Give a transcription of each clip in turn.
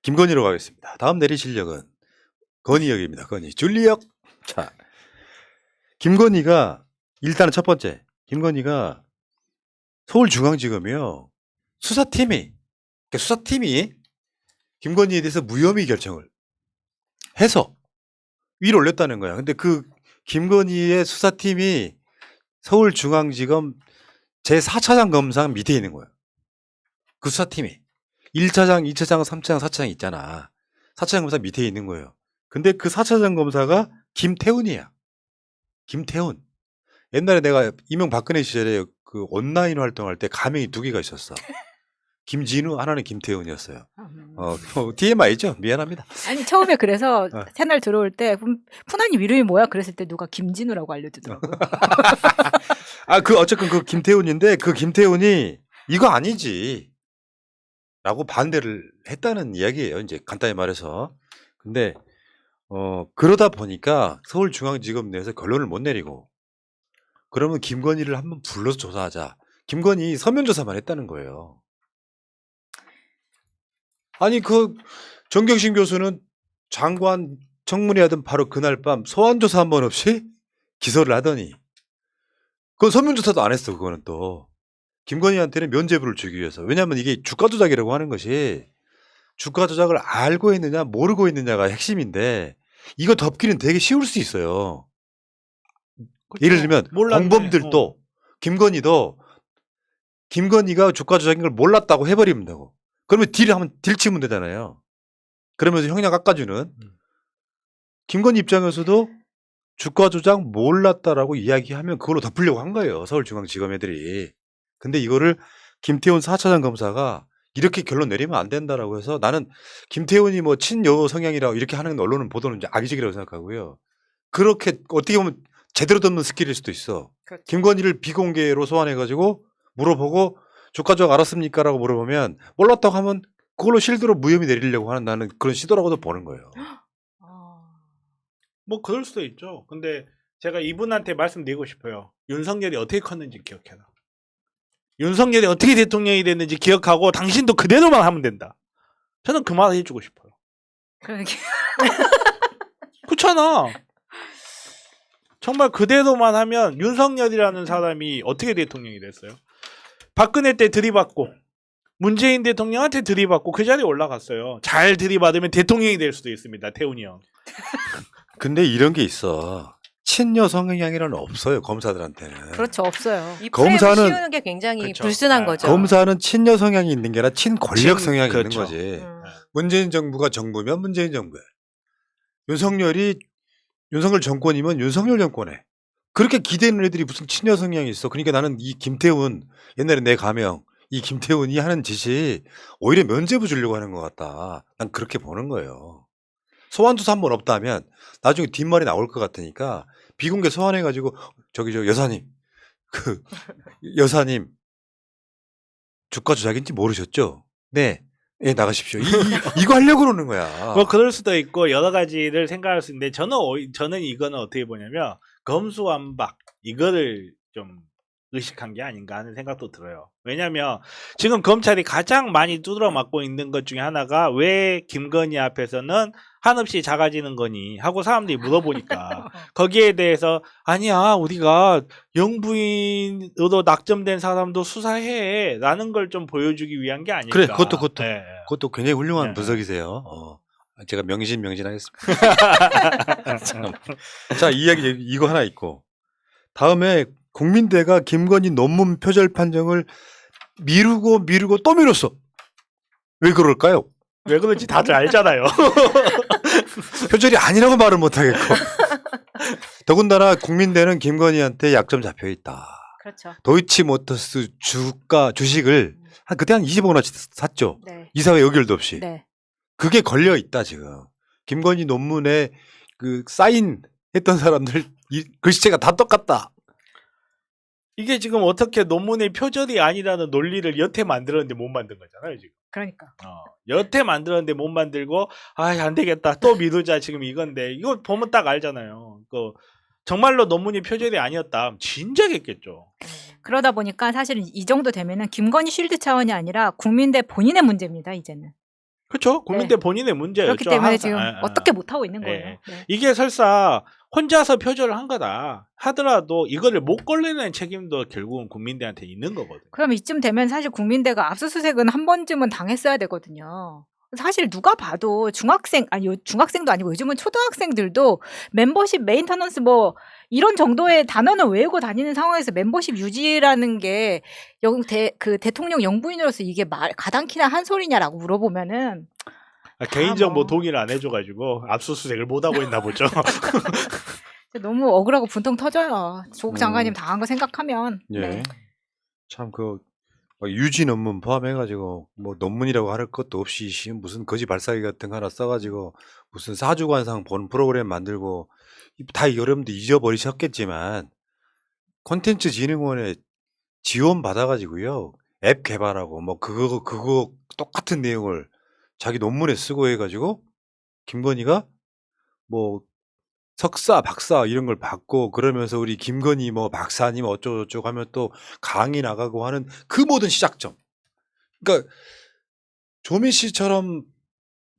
김건희로 가겠습니다. 다음 내리 실력은 건희역입니다. 건희. 줄리역. 자, 김건희가 일단은 첫 번째, 김건희가 서울중앙지검이요. 수사팀이 김건희에 대해서 무혐의 결정을 해서 위로 올렸다는 거야. 근데 그 김건희의 수사팀이 서울중앙지검 제4차장 검사 밑에 있는 거야. 그 수사팀이 1차장, 2차장, 3차장, 4차장 있잖아. 4차장 검사 밑에 있는 거예요. 근데 그 4차장 검사가 김태훈이야. 김태훈. 옛날에 내가 이명박근혜 시절에 그 온라인 활동할 때 가명이 2개가 있었어. 김진우, 하나는 김태훈이었어요. TMI죠? 미안합니다. 아니 처음에 그래서 채널 들어올 때 푸나님 이름이 뭐야? 그랬을 때 누가 김진우라고 알려주더라고요. 어쨌든 그 김태훈인데 그 김태훈이 이거 아니지 라고 반대를 했다는 이야기예요. 이제 간단히 말해서. 근데 그러다 보니까 서울중앙지검 내에서 결론을 못 내리고 그러면 김건희를 한번 불러서 조사하자. 김건희 서면 조사만 했다는 거예요. 아니 그 정경심 교수는 장관 청문회 하던 바로 그날 밤 소환 조사 한 번 없이 기소를 하더니 그건 서면 조사도 안 했어. 그거는 또 김건희한테는 면죄부를 주기 위해서. 왜냐하면 이게 주가 조작이라고 하는 것이 주가 조작을 알고 있느냐 모르고 있느냐가 핵심인데 이거 덮기는 되게 쉬울 수 있어요. 그렇죠. 예를 들면 공범들도 김건희도 김건희가 주가 조작인 걸 몰랐다고 해버리면 되고 그러면 딜 치면 되잖아요. 그러면서 형량 깎아주는 김건희 입장에서도 주가 조작 몰랐다라고 이야기하면 그걸로 덮으려고 한 거예요. 서울중앙지검 애들이. 근데 이거를 김태훈 4차장 검사가 이렇게 결론 내리면 안 된다라고 해서 나는 김태훈이 뭐 친여 성향이라고 이렇게 하는 언론은 보도는 이제 악의적이라고 생각하고요. 그렇게 어떻게 보면 제대로 덮는 스킬일 수도 있어. 그렇죠. 김건희를 비공개로 소환해가지고 물어보고 주가 조작 알았습니까? 라고 물어보면 몰랐다고 하면 그걸로 실드로 무혐의 내리려고 하는 나는 그런 시도라고도 보는 거예요. 뭐 그럴 수도 있죠. 근데 제가 이분한테 말씀드리고 싶어요. 윤석열이 어떻게 컸는지 기억해라. 윤석열이 어떻게 대통령이 됐는지 기억하고 당신도 그대로만 하면 된다. 저는 그 말을 해주고 싶어요. 그러게. 그렇잖아. 정말 그대로만 하면 윤석열이라는 사람이 어떻게 대통령이 됐어요? 박근혜 때 들이받고 문재인 대통령한테 들이받고 그 자리에 올라갔어요. 잘 들이받으면 대통령이 될 수도 있습니다. 태훈이 형. 근데 이런 게 있어. 친여 성향이라는 없어요. 검사들한테는. 그렇죠. 없어요. 이 프레임을 씌우는 게 굉장히 그렇죠. 불순한 거죠. 검사는 친여 성향이 있는 게 아니라 친권력 성향이 그렇죠. 있는 거지. 문재인 정부가 정부면 문재인 정부야. 윤석열 정권이면 윤석열 정권에. 그렇게 기대는 애들이 무슨 친여 성향이 있어. 그러니까 나는 이 김태훈, 옛날에 내 가명, 이 김태훈이 하는 짓이 오히려 면죄부 주려고 하는 것 같다. 난 그렇게 보는 거예요. 소환조사 한 번 없다면 나중에 뒷말이 나올 것 같으니까 비공개 소환해가지고 저 여사님, 여사님 주가 조작인지 모르셨죠? 네. 예, 나가십시오. 이거 하려고 그러는 거야. 뭐 그럴 수도 있고 여러 가지를 생각할 수 있는데 저는 이거는 어떻게 보냐면 검수완박 이거를 좀 의식한 게 아닌가 하는 생각도 들어요. 왜냐하면 지금 검찰이 가장 많이 두드러 맞고 있는 것 중에 하나가 왜 김건희 앞에서는 한없이 작아지는 거니 하고 사람들이 물어보니까 거기에 대해서 아니야 우리가 영부인으로 낙점된 사람도 수사해 라는 걸 좀 보여주기 위한 게 아닐까. 그래 그것도 네. 그것도 굉장히 훌륭한 네. 분석이세요. 제가 명진하겠습니다. 자, 이야기 이거 하나 있고 다음에 국민대가 김건희 논문 표절 판정을 미루고 또 미뤘어. 왜 그럴까요? 왜 그런지 다들 알잖아요. 표절이 아니라고 말을 못하겠고. 더군다나 국민대는 김건희한테 약점 잡혀 있다. 그렇죠. 도이치모터스 주식을 그때 한 20억 원어치 샀죠. 네. 이사회 의결도 없이. 네. 그게 걸려 있다 지금. 김건희 논문에 그 사인했던 사람들 글씨체가 다 똑같다. 이게 지금 어떻게 논문의 표절이 아니라는 논리를 여태 만들었는데 못 만든 거잖아요 지금. 그러니까. 여태 만들었는데 못 만들고 안 되겠다 또 미루자 지금 이건데 이거 보면 딱 알잖아요. 정말로 논문이 표절이 아니었다 진작했겠죠. 그러다 보니까 사실은 이 정도 되면은 김건희 쉴드 차원이 아니라 국민대 본인의 문제입니다. 이제는. 그렇죠. 국민대 본인의 문제였죠. 그렇기 때문에 항상. 지금 어떻게 못하고 있는 거예요. 네. 이게 설사 혼자서 표절을 한 거다 하더라도 이거를 못 걸러내는 책임도 결국은 국민대한테 있는 거거든요. 그럼 이쯤 되면 사실 국민대가 압수수색은 한 번쯤은 당했어야 되거든요. 사실 누가 봐도 중학생도 아니고 요즘은 초등학생들도 멤버십 메인터넌스 뭐 이런 정도의 단어는 외우고 다니는 상황에서 멤버십 유지라는 게 그 대통령 영부인으로서 이게 가당키나 한 소리냐라고 물어보면은 개인정보 뭐. 동의를 안 해줘가지고 압수수색을 못 하고 있나 보죠. 너무 억울하고 분통 터져요. 조국 장관님 당한 거 생각하면. 예. 네. 참 유지 논문 포함해가지고 뭐 논문이라고 할 것도 없이 무슨 거지 발사기 같은 거 하나 써가지고 무슨 사주관상 보는 프로그램 만들고 다 여러분도 잊어버리셨겠지만 콘텐츠 진흥원에 지원 받아가지고요 앱 개발하고 뭐 그거 똑같은 내용을 자기 논문에 쓰고 해가지고 김건희가 뭐 석사, 박사 이런 걸 받고 그러면서 우리 김건희 뭐 박사님 어쩌고저쩌고 하면 또 강의 나가고 하는 그 모든 시작점. 그러니까 조민 씨처럼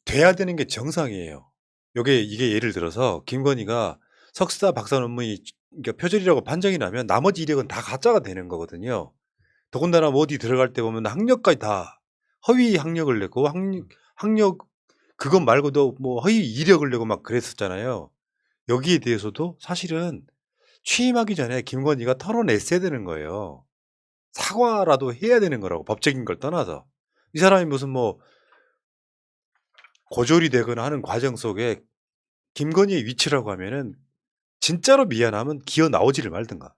돼야 되는 게 정상이에요. 이게 예를 들어서 김건희가 석사, 박사 논문이 그러니까 표절이라고 판정이 나면 나머지 이력은 다 가짜가 되는 거거든요. 더군다나 뭐 어디 들어갈 때 보면 학력까지 다 허위 학력을 내고 학력 그것 말고도 뭐 허위 이력을 내고 막 그랬었잖아요. 여기에 대해서도 사실은 취임하기 전에 김건희가 털어냈어야 되는 거예요. 사과라도 해야 되는 거라고 법적인 걸 떠나서. 이 사람이 무슨 뭐 고졸이 되거나 하는 과정 속에 김건희의 위치라고 하면은 진짜로 미안하면 기어 나오지를 말든가.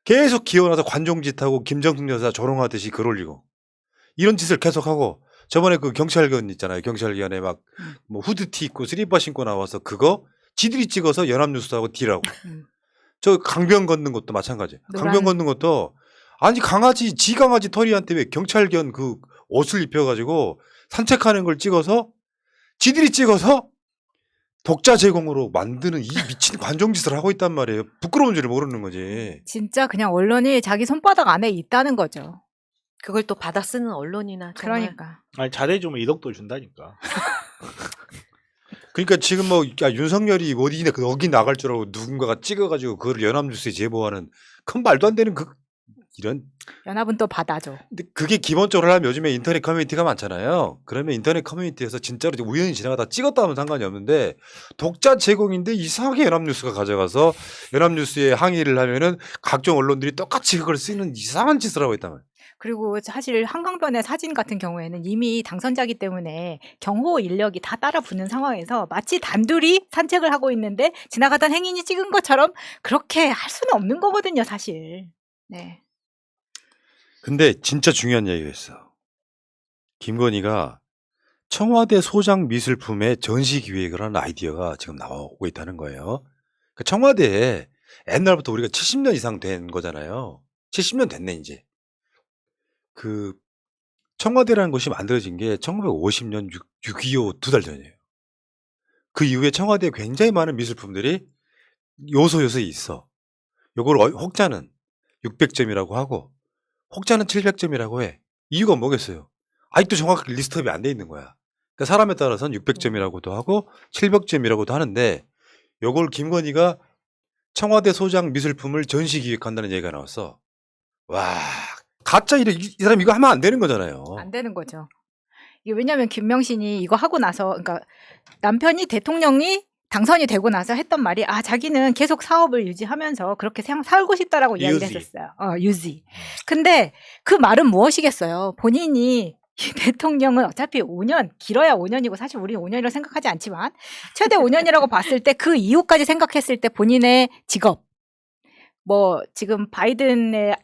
계속 기어 나서 관종짓하고 김정숙 여사 조롱하듯이 글 올리고 이런 짓을 계속하고 저번에 그 경찰관 있잖아요. 경찰관에 막 뭐 후드티 입고 스리퍼 신고 나와서 그거 지들이 찍어서 연합뉴스하고 딜하고 저 강변 걷는 것도 마찬가지예요. 강변 걷는 것도 아니 지 강아지 털이한테 왜 경찰견 그 옷을 입혀가지고 산책하는 걸 찍어서 지들이 찍어서 독자 제공으로 만드는 이 미친 관종짓을 하고 있단 말이에요. 부끄러운 줄을 모르는 거지. 진짜 그냥 언론이 자기 손바닥 안에 있다는 거죠. 그걸 또 받아 쓰는 언론이나 정말. 그러니까. 아니 잘해주면 1억도 준다니까. 그러니까 지금 뭐 윤석열이 어디 나갈 줄 알고 누군가가 찍어가지고 그걸 연합뉴스에 제보하는 큰 말도 안 되는 이런. 연합은 또 받아줘. 근데 그게 기본적으로 하면 요즘에 인터넷 커뮤니티가 많잖아요. 그러면 인터넷 커뮤니티에서 진짜로 우연히 지나가다 찍었다 하면 상관이 없는데 독자 제공인데 이상하게 연합뉴스가 가져가서 연합뉴스에 항의를 하면은 각종 언론들이 똑같이 그걸 쓰는 이상한 짓을 하고 있단 말이에요. 그리고 사실 한강변의 사진 같은 경우에는 이미 당선자기 때문에 경호 인력이 다 따라 붙는 상황에서 마치 단둘이 산책을 하고 있는데 지나가던 행인이 찍은 것처럼 그렇게 할 수는 없는 거거든요, 사실. 네. 근데 진짜 중요한 얘기가 있어. 김건희가 청와대 소장 미술품의 전시 기획을 하는 아이디어가 지금 나오고 있다는 거예요. 그러니까 청와대에 옛날부터 우리가 70년 이상 된 거잖아요. 70년 됐네 이제. 그 청와대라는 곳이 만들어진 게 1950년 6.25 두 달 전이에요. 그 이후에 청와대에 굉장히 많은 미술품들이 요소요소에 있어. 요걸 혹자는 600점이라고 하고 혹자는 700점이라고 해. 이유가 뭐겠어요? 아직도 정확하게 리스트업이 안 돼 있는 거야. 그러니까 사람에 따라서는 600점이라고도 하고 700점이라고도 하는데 요걸 김건희가 청와대 소장 미술품을 전시 기획한다는 얘기가 나왔어. 와, 가짜 이 사람 이거 하면 안 되는 거잖아요. 안 되는 거죠. 이게 왜냐하면 김명신이 이거 하고 나서 그러니까 남편이 대통령이 당선이 되고 나서 했던 말이 자기는 계속 사업을 유지하면서 그렇게 살고 싶다라고 이야기를 했었어요. 유지. 근데 그 말은 무엇이겠어요? 본인이 이 대통령은 어차피 5년, 길어야 5년이고 사실 우리는 5년이라고 생각하지 않지만 최대 5년이라고 봤을 때 그 이후까지 생각했을 때 본인의 직업, 뭐 지금 바이든의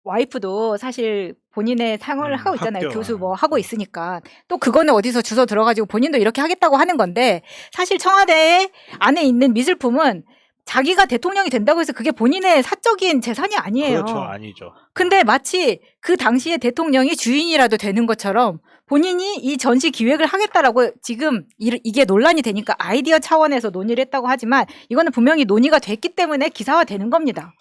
와이프도 사실 본인의 상을 하고 있잖아요. 학교. 교수 뭐 하고 있으니까. 또 그거는 어디서 주워 들어가지고 본인도 이렇게 하겠다고 하는 건데 사실 청와대 안에 있는 미술품은 자기가 대통령이 된다고 해서 그게 본인의 사적인 재산이 아니에요. 그렇죠. 아니죠. 근데 마치 그 당시에 대통령이 주인이라도 되는 것처럼 본인이 이 전시 기획을 하겠다라고 지금 이게 논란이 되니까 아이디어 차원에서 논의를 했다고 하지만 이거는 분명히 논의가 됐기 때문에 기사화되는 겁니다.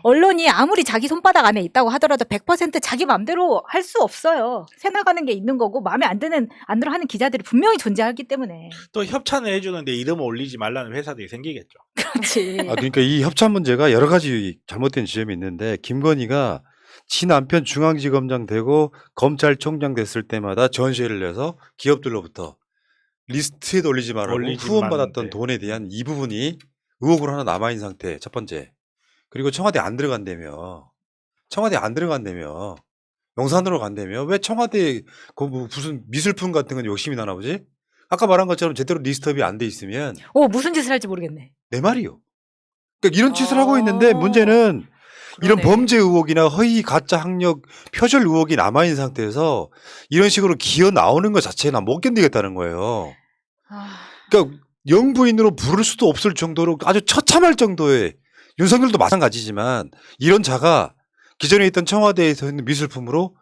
언론이 아무리 자기 손바닥 안에 있다고 하더라도 100% 자기 마음대로 할 수 없어요. 새나가는 게 있는 거고 마음에 안 들어 하는 기자들이 분명히 존재하기 때문에. 또 협찬을 해주는데 이름 올리지 말라는 회사들이 생기겠죠. 그렇지. 그러니까 이 협찬 문제가 여러 가지 잘못된 지점이 있는데 김건희가 지 남편 중앙지검장 되고 검찰총장 됐을 때마다 전시회를 내서 기업들로부터 리스트에도 올리지 말라고 올리지 후원받았던 말는데. 돈에 대한 이 부분이 의혹으로 하나 남아있는 상태 첫 번째. 그리고 청와대 안 들어간다며. 청와대 안 들어간다며. 용산으로 간다며. 왜 청와대 그 무슨 미술품 같은 건 욕심이 나나 보지? 아까 말한 것처럼 제대로 리스트업이 안 돼 있으면 무슨 짓을 할지 모르겠네. 내 말이요. 그러니까 이런 짓을 하고 있는데 문제는 이런 그러네. 범죄 의혹이나 허위 가짜 학력 표절 의혹이 남아있는 상태에서 이런 식으로 기어 나오는 것 자체는 난 못 견디겠다는 거예요. 그러니까 영부인으로 부를 수도 없을 정도로 아주 처참할 정도의 윤석열도 마찬가지지만 이런 자가 기존에 있던 청와대에서 있는 미술품으로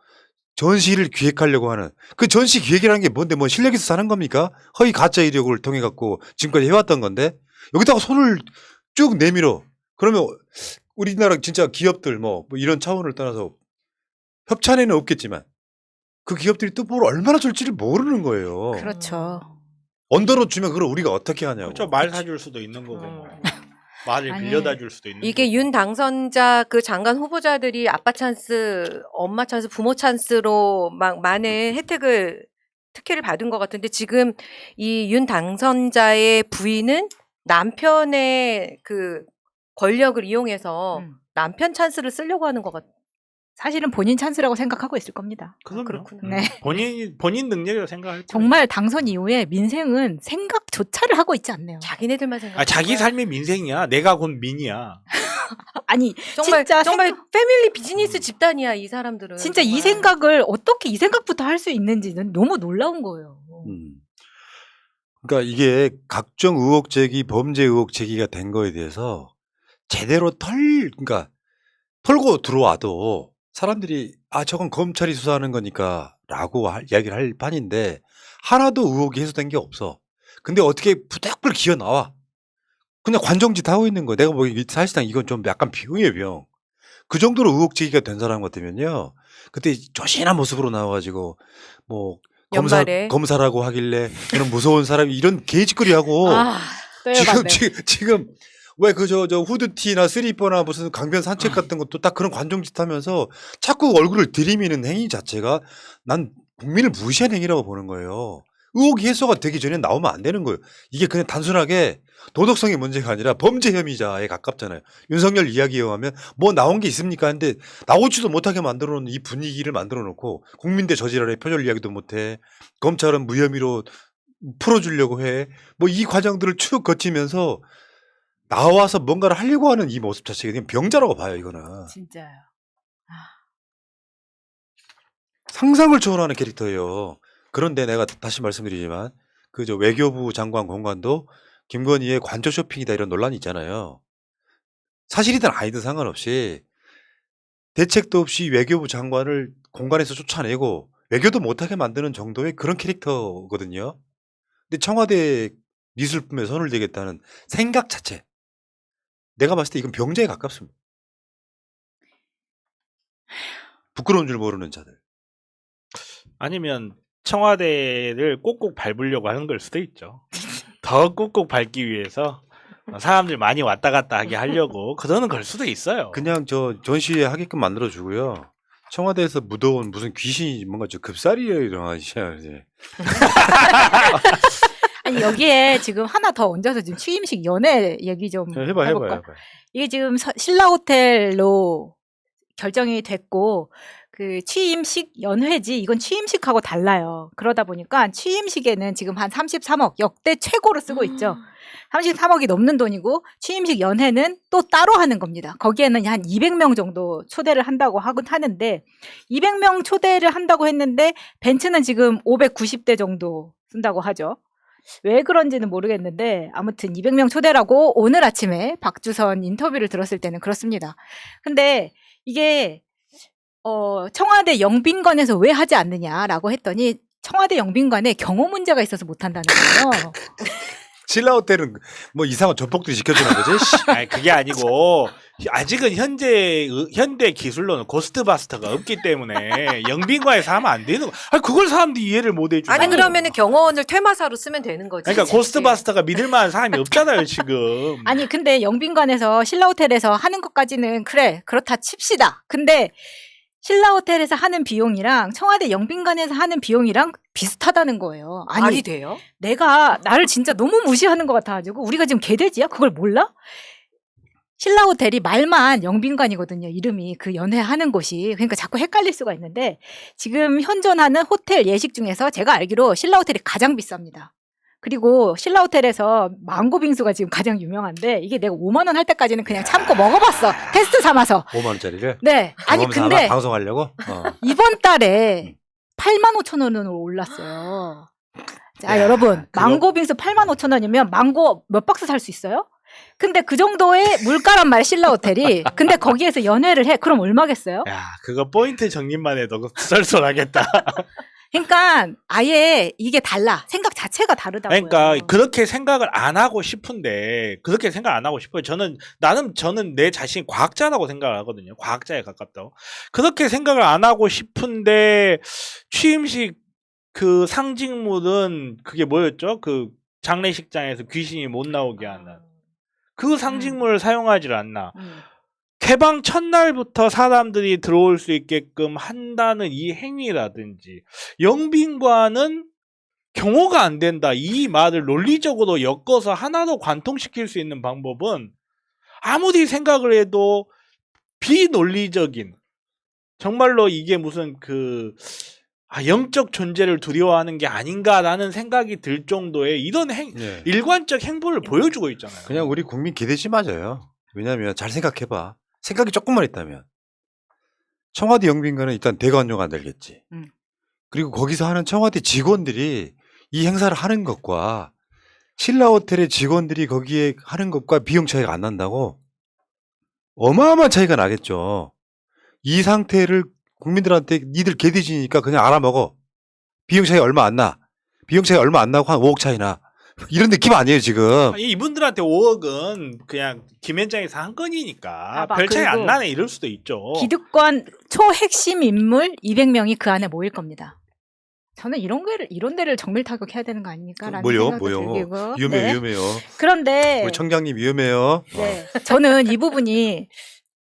전시를 기획하려고 하는 그 전시 기획이라는 게 뭔데 뭐 실력 있어 사는 겁니까? 허위 가짜 이력을 통해 갖고 지금까지 해왔던 건데 여기다가 손을 쭉 내밀어. 그러면 우리나라 진짜 기업들 뭐 이런 차원을 떠나서 협찬에는 없겠지만 그 기업들이 또 뭘 얼마나 줄지를 모르는 거예요. 그렇죠. 언더로 주면 그걸 우리가 어떻게 하냐고. 그렇죠. 말 사줄 수도 있는 거고 뭐. 말을 아니, 빌려다 줄 수도 있는 이게 거고. 윤 당선자 그 장관 후보자들이 아빠 찬스, 엄마 찬스, 부모 찬스로 막 많은 특혜를 받은 것 같은데 지금 이 윤 당선자의 부인은 남편의 그 권력을 이용해서 남편 찬스를 쓰려고 하는 것 같아요. 사실은 본인 찬스라고 생각하고 있을 겁니다. 그럼요. 그렇구나. 네. 본인 능력이라고 생각할 거예요. 정말 당선 이후에 민생은 생각조차를 하고 있지 않네요. 자기네들만 생각. 아, 자기 삶이 민생이야. 내가 곧 민이야. 아니 정말 진짜 정말 패밀리 비즈니스 집단이야 이 사람들은. 진짜 이 정말. 생각을 어떻게 이 생각부터 할 수 있는지는 너무 놀라운 거예요. 그러니까 이게 각종 의혹 제기, 범죄 의혹 제기가 된 거에 대해서 제대로 그러니까 털고 들어와도 사람들이 저건 검찰이 수사하는 거니까라고 이야기를 할 판인데 하나도 의혹이 해소된 게 없어. 근데 어떻게 부닥불 기어 나와? 그냥 관정짓 하고 있는 거. 내가 보기 사실상 이건 좀 약간 병이에요, 병. 그 정도로 의혹 제기가 된 사람 같으면요. 그때 조신한 모습으로 나와가지고 뭐 연말에. 검사라고 하길래 그런 무서운 사람이 이런 개짓거리 하고 또 열받네. 지금 왜 그 저 후드티나 슬리퍼나 무슨 강변 산책 같은 것도 딱 그런 관종짓 하면서 자꾸 얼굴을 들이미는 행위 자체가 난 국민을 무시한 행위라고 보는 거예요. 의혹이 해소가 되기 전에 나오면 안 되는 거예요. 이게 그냥 단순하게 도덕성의 문제가 아니라 범죄 혐의자에 가깝잖아요. 윤석열 이야기에 의하면 뭐 나온 게 있습니까? 근데 나오지도 못하게 만들어 놓은 이 분위기를 만들어 놓고 국민대 저지랄에 표절 이야기도 못해. 검찰은 무혐의로 풀어주려고 해. 뭐 이 과정들을 쭉 거치면서 나와서 뭔가를 하려고 하는 이 모습 자체가 그냥 병자라고 봐요, 이거는. 진짜요. 상상을 초월하는 캐릭터예요. 그런데 내가 다시 말씀드리지만 그 저 외교부 장관 공관도 김건희의 관저 쇼핑이다 이런 논란이 있잖아요. 사실이든 아니든 상관없이 대책도 없이 외교부 장관을 공관에서 쫓아내고 외교도 못하게 만드는 정도의 그런 캐릭터거든요. 근데 청와대 미술품에 손을 대겠다는 생각 자체. 내가 봤을 때 이건 병자에 가깝습니다. 부끄러운 줄 모르는 자들. 아니면 청와대를 꼭꼭 밟으려고 하는 걸 수도 있죠. 더 꼭꼭 밟기 위해서 사람들 많이 왔다 갔다 하게 하려고 그러는 걸 수도 있어요. 그냥 저 전시회 하게끔 만들어주고요. 청와대에서 묻어온 무슨 귀신이 뭔가 저 급살이에요 일어나시죠 이제. 아니 여기에 지금 하나 더 얹어서 지금 취임식 연애 얘기 좀 해볼까? 해봐. 이게 지금 신라 호텔로 결정이 됐고 그 취임식 연회지 이건 취임식하고 달라요. 그러다 보니까 취임식에는 지금 한 33억 역대 최고로 쓰고 있죠. 33억이 넘는 돈이고 취임식 연회는 또 따로 하는 겁니다. 거기에는 한 200명 정도 초대를 한다고 하는데 200명 초대를 한다고 했는데 벤츠는 지금 590대 정도 쓴다고 하죠. 왜 그런지는 모르겠는데 아무튼 200명 초대라고 오늘 아침에 박주선 인터뷰를 들었을 때는 그렇습니다. 근데 이게 청와대 영빈관에서 왜 하지 않느냐라고 했더니 청와대 영빈관에 경호 문제가 있어서 못 한다는 거예요. 신라 호텔은 뭐 이상한 조폭들이 지켜주는 거지. 아니 그게 아니고 아직은 현대 기술로는 고스트바스터가 없기 때문에 영빈관에서 하면 안 되는 거. 아니 그걸 사람들이 이해를 못 해주고. 아니 그러면은 경호원을 퇴마사로 쓰면 되는 거지. 그러니까 고스트바스터가 믿을 만한 사람이 없잖아요 지금. 아니 근데 영빈관에서 신라호텔에서 하는 것까지는 그래 그렇다 칩시다. 근데 신라호텔에서 하는 비용이랑 청와대 영빈관에서 하는 비용이랑 비슷하다는 거예요. 아니 말이 돼요? 내가 나를 진짜 너무 무시하는 것 같아가지고 우리가 지금 개돼지야? 그걸 몰라? 신라호텔이 말만 영빈관이거든요. 이름이 그 연회하는 곳이. 그러니까 자꾸 헷갈릴 수가 있는데 지금 현존하는 호텔 예식 중에서 제가 알기로 신라호텔이 가장 비쌉니다. 그리고 신라호텔에서 망고빙수가 지금 가장 유명한데 이게 내가 5만 원 할 때까지는 그냥 참고 먹어봤어. 테스트 삼아서. 5만 원짜리를? 네. 아니 근데 방송하려고? 이번 달에 8만 5천 원으로 올랐어요. 자 여러분 망고빙수 8만 5천 원이면 망고 몇 박스 살 수 있어요? 근데 그 정도의 물가란 말이야 신라호텔이. 근데 거기에서 연회를 해. 그럼 얼마겠어요? 야 그거 포인트 정립만 해도 썰썰하겠다. 그러니까 아예 이게 달라. 생각 자체가 다르다고요. 그러니까 그렇게 생각을 안 하고 싶은데 그렇게 생각 안 하고 싶어요. 저는 내 자신이 과학자라고 생각을 하거든요. 과학자에 가깝다고. 그렇게 생각을 안 하고 싶은데 취임식 그 상징물은 그게 뭐였죠? 그 장례식장에서 귀신이 못 나오게 하는 그 상징물을 사용하지 않나. 개방 첫날부터 사람들이 들어올 수 있게끔 한다는 이 행위라든지 영빈관은 경호가 안 된다. 이 말을 논리적으로 엮어서 하나로 관통시킬 수 있는 방법은 아무리 생각을 해도 비논리적인 정말로 이게 무슨 영적 존재를 두려워하는 게 아닌가라는 생각이 들 정도의 이런 네. 일관적 행보를 보여주고 있잖아요. 그냥 우리 국민 개돼지 맞아요. 왜냐하면 잘 생각해봐. 생각이 조금만 있다면 청와대 영빈관은 일단 대관료가 안 들겠지. 그리고 거기서 하는 청와대 직원들이 이 행사를 하는 것과 신라호텔의 직원들이 거기에 하는 것과 비용 차이가 안 난다고? 어마어마한 차이가 나겠죠. 이 상태를 국민들한테 니들 개돼지니까 그냥 알아먹어. 비용 차이 얼마 안 나. 비용 차이 얼마 안 나고 한 5억 차이 나. 이런 느낌 아니에요 지금. 이분들한테 5억은 그냥 김현장에서 한 건이니까 별 차이 안 나네 이럴 수도 있죠. 기득권 초핵심 인물 200명이 그 안에 모일 겁니다. 저는 이런 데를 정밀 타격해야 되는 거 아닙니까라는 생각도 들고. 위험해요. 그런데 우리 청장님 위험해요. 네, 저는 이 부분이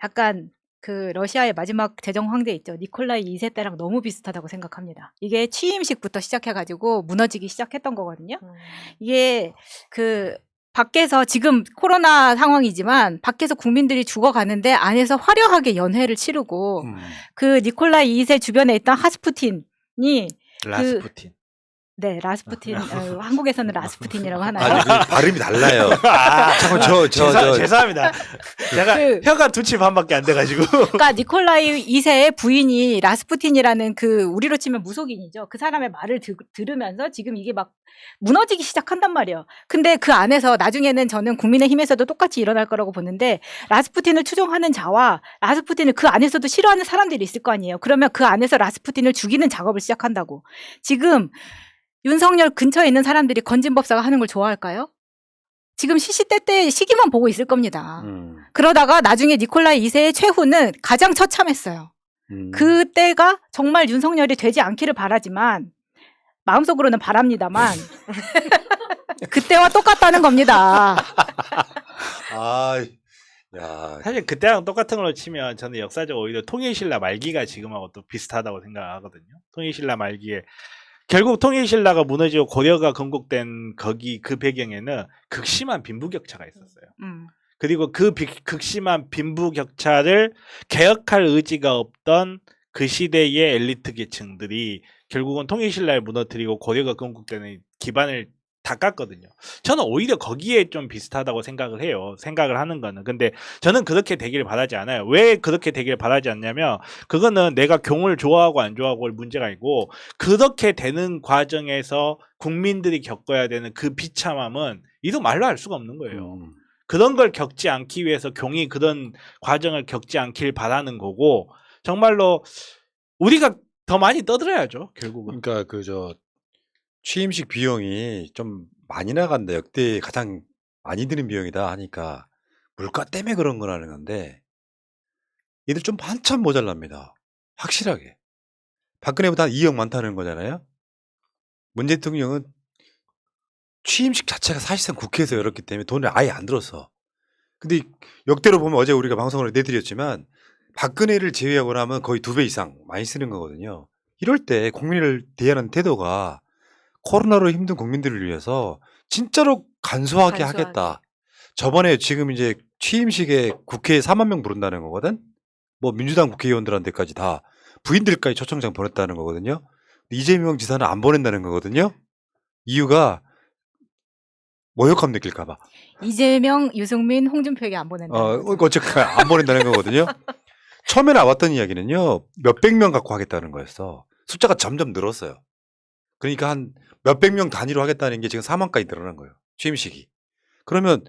약간 그 러시아의 마지막 제정 황제 있죠. 니콜라이 2세 때랑 너무 비슷하다고 생각합니다. 이게 취임식부터 시작해가지고 무너지기 시작했던 거거든요. 이게 밖에서 지금 코로나 상황이지만 밖에서 국민들이 죽어가는데 안에서 화려하게 연회를 치르고 그 니콜라이 2세 주변에 있던 하스푸틴이 라스푸틴. 네, 라스푸틴. 한국에서는 라스푸틴이라고 하나요? 아니, 그 발음이 달라요. 잠깐 죄송합니다. 제가 혀가 두 치 반밖에 안 돼가지고. 그러니까 니콜라이 2세의 부인이 라스푸틴이라는 우리로 치면 무속인이죠. 그 사람의 말을 들으면서 지금 이게 막 무너지기 시작한단 말이에요. 근데 그 안에서 나중에는 저는 국민의힘에서도 똑같이 일어날 거라고 보는데 라스푸틴을 추종하는 자와 라스푸틴을 그 안에서도 싫어하는 사람들이 있을 거 아니에요. 그러면 그 안에서 라스푸틴을 죽이는 작업을 시작한다고. 지금 윤석열 근처에 있는 사람들이 건진법사가 하는 걸 좋아할까요? 지금 시시때때 시기만 보고 있을 겁니다. 그러다가 나중에 니콜라이 2세의 최후는 가장 처참했어요. 그때가 정말 윤석열이 되지 않기를 바라지만 마음속으로는 바랍니다만 그때와 똑같다는 겁니다. 사실 그때랑 똑같은 걸로 치면 저는 역사적으로 오히려 통일신라 말기가 지금하고 또 비슷하다고 생각하거든요. 통일신라 말기에 결국 통일신라가 무너지고 고려가 건국된 그 배경에는 극심한 빈부격차가 있었어요. 그리고 그 극심한 빈부격차를 개혁할 의지가 없던 그 시대의 엘리트 계층들이 결국은 통일신라를 무너뜨리고 고려가 건국되는 기반을 닦았거든요. 저는 오히려 거기에 좀 비슷하다고 생각을 해요. 생각을 하는 거는. 근데 저는 그렇게 되기를 바라지 않아요. 왜 그렇게 되기를 바라지 않냐면 그거는 내가 경을 좋아하고 안 좋아하고의 문제가 아니고 그렇게 되는 과정에서 국민들이 겪어야 되는 그 비참함은 이도 말로 할 수가 없는 거예요. 그런 걸 겪지 않기 위해서 경이 그런 과정을 겪지 않길 바라는 거고 정말로 우리가 더 많이 떠들어야죠. 결국은. 그러니까 취임식 비용이 좀 많이 나간다. 역대 가장 많이 드는 비용이다 하니까 물가 때문에 그런 거라는 건데 얘들 좀 한참 모자랍니다. 확실하게. 박근혜보다 2억 많다는 거잖아요. 문 대통령은 취임식 자체가 사실상 국회에서 열었기 때문에 돈을 아예 안 들었어. 근데 역대로 보면 어제 우리가 방송으로 내드렸지만 박근혜를 제외하고 나면 거의 2배 이상 많이 쓰는 거거든요. 이럴 때 국민을 대하는 태도가 코로나로 힘든 국민들을 위해서 진짜로 간소하게 간소하게. 하겠다. 저번에 지금 이제 취임식에 국회에 4만 명 부른다는 거거든. 뭐 민주당 국회의원들한테까지 다 부인들까지 초청장 보냈다는 거거든요. 이재명 지사는 안 보낸다는 거거든요. 이유가 모욕감 느낄까봐. 이재명, 유승민, 홍준표에게 안 보낸다. 어쨌든 안 보낸다는 거거든요. 처음에 나왔던 이야기는요, 몇백 명 갖고 하겠다는 거였어. 숫자가 점점 늘었어요. 그러니까 한 몇백 명 단위로 하겠다는 게 지금 4만까지 늘어난 거예요. 취임식이. 그러면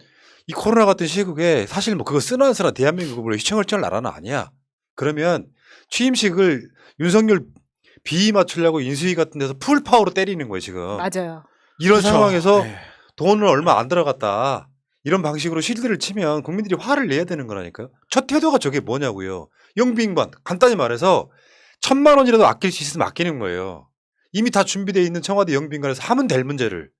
이 코로나 같은 시국에 사실 뭐 그거 쓰나쓰나 대한민국으로 휘청을 칠 나라는 아니야. 그러면 취임식을 윤석열 비위 맞추려고 인수위 같은 데서 풀파워로 때리는 거예요, 지금. 맞아요. 이런 그렇죠. 상황에서 네. 돈을 얼마 안 들어갔다. 이런 방식으로 실드를 치면 국민들이 화를 내야 되는 거라니까요. 첫 태도가 저게 뭐냐고요. 영빈관. 간단히 말해서 1,000만 원이라도 아낄 수 있으면 아끼는 거예요. 이미 다 준비되어 있는 청와대 영빈관에서 하면 될 문제를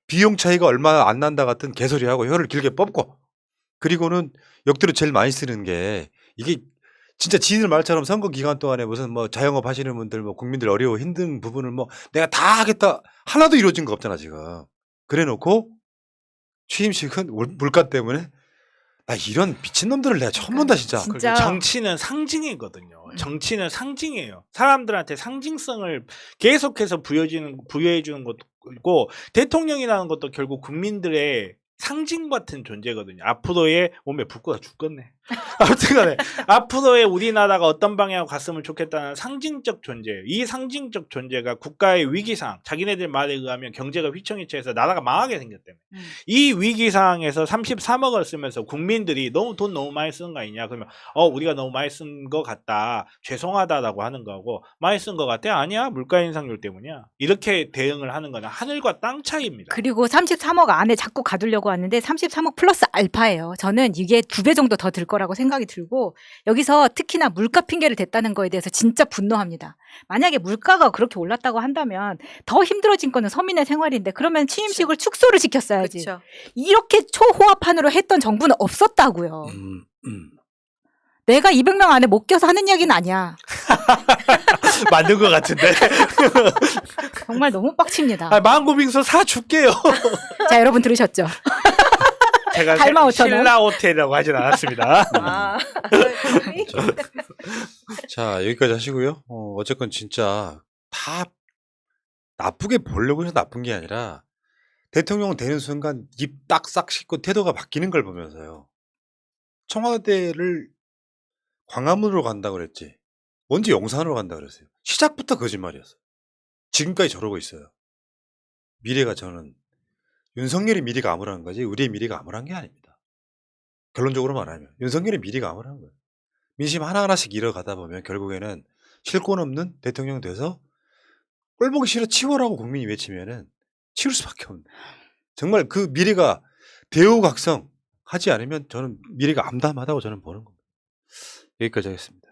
비용 차이가 얼마 안 난다 같은 개소리하고 혀를 길게 뽑고 그리고는 역대로 제일 많이 쓰는 게 이게 진짜 지들 말처럼 선거 기간 동안에 무슨 뭐 자영업 하시는 분들 뭐 국민들 어려워 힘든 부분을 뭐 내가 다 하겠다 하나도 이루어진 거 없잖아 지금. 그래 놓고 취임식은 물가 때문에 나 이런 미친놈들을 내가 처음 본다 진짜. 진짜. 그리고 정치는 상징이거든요. 정치는 상징이에요. 사람들한테 상징성을 계속해서 부여해 주는 것도 대통령이라는 것도 결국 국민들의 상징 같은 존재거든요. 앞으로의 몸에 붓고 다 죽겠네. 아무튼간에 앞으로의 우리나라가 어떤 방향으로 갔으면 좋겠다는 상징적 존재. 이 상징적 존재가 국가의 위기상, 자기네들 말에 의하면 경제가 휘청휘청해서 나라가 망하게 생겼다며. 이 위기 상황에서 33억을 쓰면서 국민들이 돈 너무 많이 쓰는 거 아니냐? 그러면 우리가 너무 많이 쓴 거 같다. 죄송하다라고 하는 거고 많이 쓴 거 같아? 아니야. 물가 인상률 때문이야. 이렇게 대응을 하는 거는 하늘과 땅 차이입니다. 그리고 33억 안에 자꾸 가두려고 하는데 33억 플러스 알파예요. 저는 이게 2배 정도 더 들 거라고 생각이 들고 여기서 특히나 물가 핑계를 댔다는 거에 대해서 진짜 분노합니다. 만약에 물가가 그렇게 올랐다고 한다면 더 힘들어진 거는 서민의 생활인데 그러면 취임식을 축소를 시켰어야지. 그렇죠. 이렇게 초호화판으로 했던 정부는 없었다고요. 음. 내가 200명 안에 못 껴서 하는 이야기는 아니야. 만든 것 같은데. 정말 너무 빡칩니다. 망고빙수 사줄게요. 자, 여러분 들으셨죠? 제가 달마 5,000원. 신라 호텔이라고 하진 않았습니다. 아, 자 여기까지 하시고요. 어쨌건 진짜 다 나쁘게 보려고 해서 나쁜 게 아니라 대통령 되는 순간 입 딱싹 씻고 태도가 바뀌는 걸 보면서요. 청와대를 광화문으로 간다고 그랬지. 언제 용산으로 간다고 그랬어요. 시작부터 거짓말이었어요. 지금까지 저러고 있어요. 미래가 저는 윤석열의 미래가 암울한 거지 우리의 미래가 암울한 게 아닙니다. 결론적으로 말하면 윤석열의 미래가 암울한 거예요. 민심 하나하나씩 잃어가다 보면 결국에는 실권 없는 대통령 돼서 꼴보기 싫어 치워라고 국민이 외치면은 치울 수밖에 없는. 정말 그 미래가 대우각성 하지 않으면 저는 미래가 암담하다고 저는 보는 겁니다. 여기까지 하겠습니다.